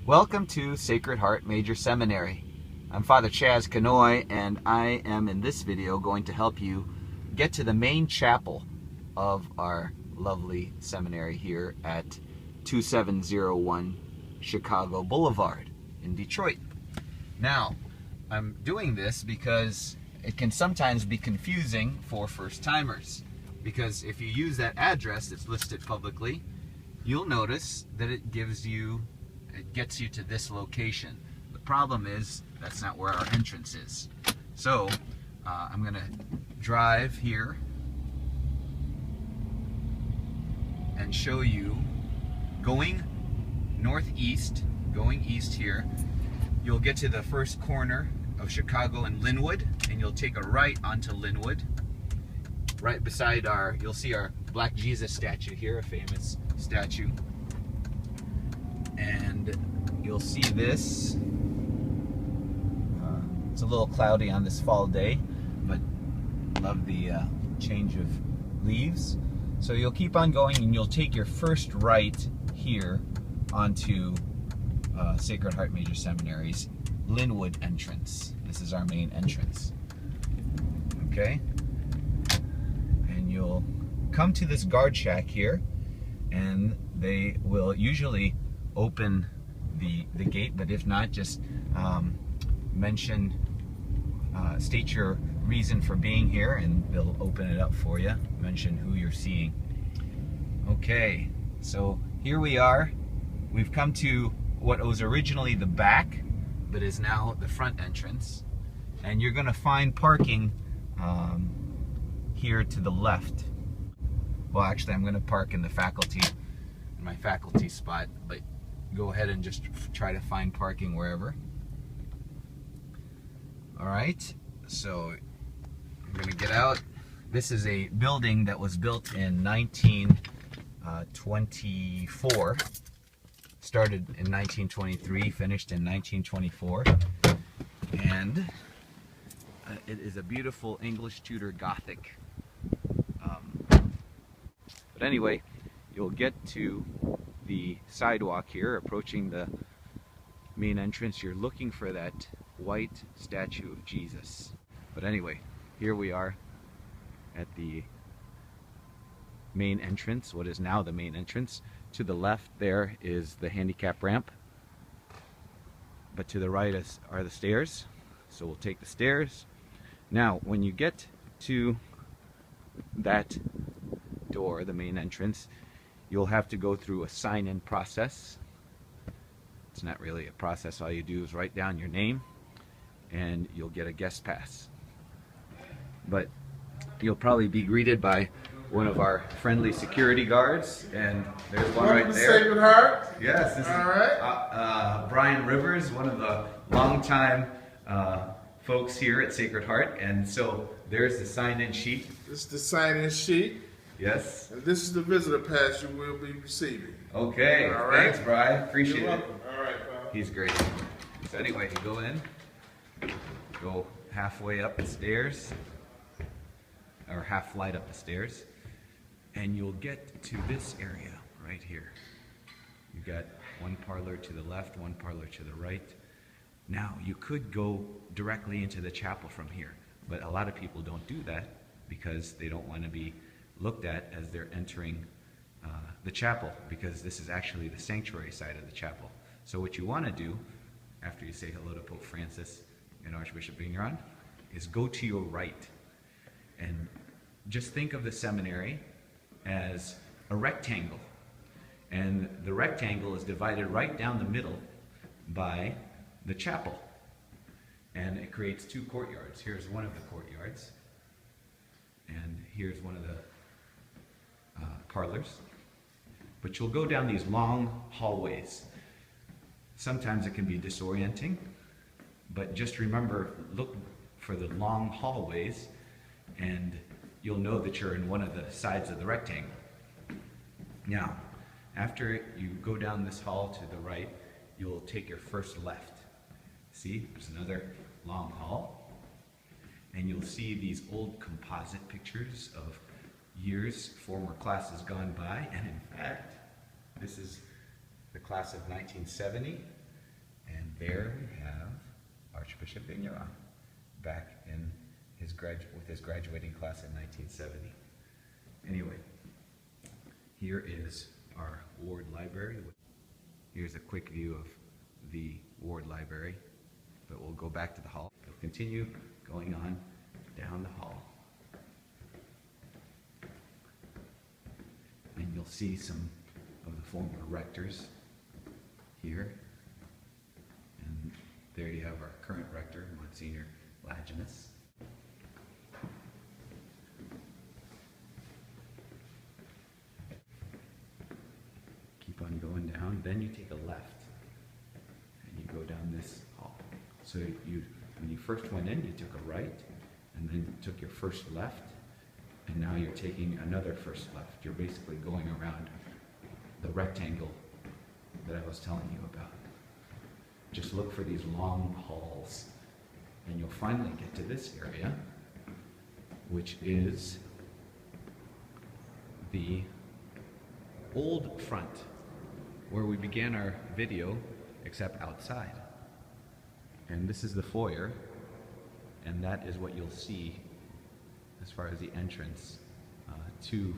Welcome to Sacred Heart Major Seminary. I'm Father Chaz Kanoy, and I am in this video going to help you get to the main chapel of our lovely seminary here at 2701 Chicago Boulevard in Detroit. Now, I'm doing this because it can sometimes be confusing for first-timers, because if you use that address that's listed publicly, you'll notice that it gets you to this location. The problem is that's not where our entrance is. So I'm gonna drive here and show you going northeast, going east here. You'll get to the first corner of Chicago and Linwood, and you'll take a right onto Linwood. Right beside you'll see our Black Jesus statue here, a famous statue. And you'll see this. It's a little cloudy on this fall day, but love the change of leaves. So you'll keep on going and you'll take your first right here onto Sacred Heart Major Seminary's Linwood entrance. This is our main entrance. Okay? And you'll come to this guard shack here, and they will usually open the gate, but if not, just state your reason for being here and they'll open it up for you. Mention who you're seeing. Okay, so here we are. We've come to what was originally the back, but is now the front entrance, and you're going to find parking here to the left. Well, actually, I'm going to park in my faculty spot, but go ahead and just try to find parking wherever. All right, so I'm going to get out. This is a building that was built in 1924. Started in 1923, finished in 1924. And it is a beautiful English Tudor Gothic. But anyway, you'll get to the sidewalk here, approaching the main entrance. You're looking for that white statue of Jesus. But anyway, here we are at the main entrance, what is now the main entrance. To the left there is the handicap ramp, but to the right are the stairs. So we'll take the stairs. Now, when you get to that door, the main entrance, you'll have to go through a sign-in process. It's not really a process. All you do is write down your name and you'll get a guest pass. But you'll probably be greeted by one of our friendly security guards, and there's one right there. Sacred Heart? Yes, this is Brian Rivers, one of the longtime folks here at Sacred Heart. And so there's the sign-in sheet. This is the sign-in sheet. Yes. And this is the visitor pass you will be receiving. Okay. All right. Thanks, Brian. Appreciate You're it. welcome. All right, pal. He's great. So anyway, you go in, go halfway up the stairs, or half flight up the stairs, and you'll get to this area right here. You've got one parlor to the left, one parlor to the right. Now, you could go directly into the chapel from here, but a lot of people don't do that because they don't want to be looked at as they're entering the chapel, because this is actually the sanctuary side of the chapel. So what you want to do, after you say hello to Pope Francis and Archbishop Vigneron, is go to your right. And just think of the seminary as a rectangle. And the rectangle is divided right down the middle by the chapel. And it creates two courtyards. Here's one of the courtyards. And here's one of the parlors. But you'll go down these long hallways. Sometimes it can be disorienting, but just remember, look for the long hallways, and you'll know that you're in one of the sides of the rectangle. Now, after you go down this hall to the right, you'll take your first left. See, there's another long hall, and you'll see these old composite pictures of former classes gone by, and in fact, this is the class of 1970, there we have Archbishop Vigneron back in with his graduating class in 1970. Anyway, here is our ward library. Here's a quick view of the ward library, but we'll go back to the hall. We'll continue going on down the hall. And you'll see some of the former rectors here. And there you have our current rector, Monsignor Laginus. Keep on going down, then you take a left and you go down this hall. So when you first went in, you took a right, and then took your first left, and now you're taking another first left. You're basically going around the rectangle that I was telling you about. Just look for these long halls, and you'll finally get to this area, which is the old front, where we began our video, except outside. And this is the foyer, and that is what you'll see as far as the entrance to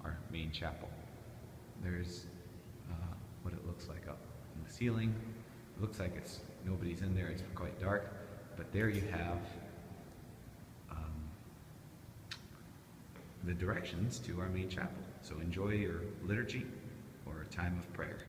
our main chapel. There's what it looks like up in the ceiling. It looks like nobody's in there, it's quite dark, but there you have the directions to our main chapel. So enjoy your liturgy or a time of prayer.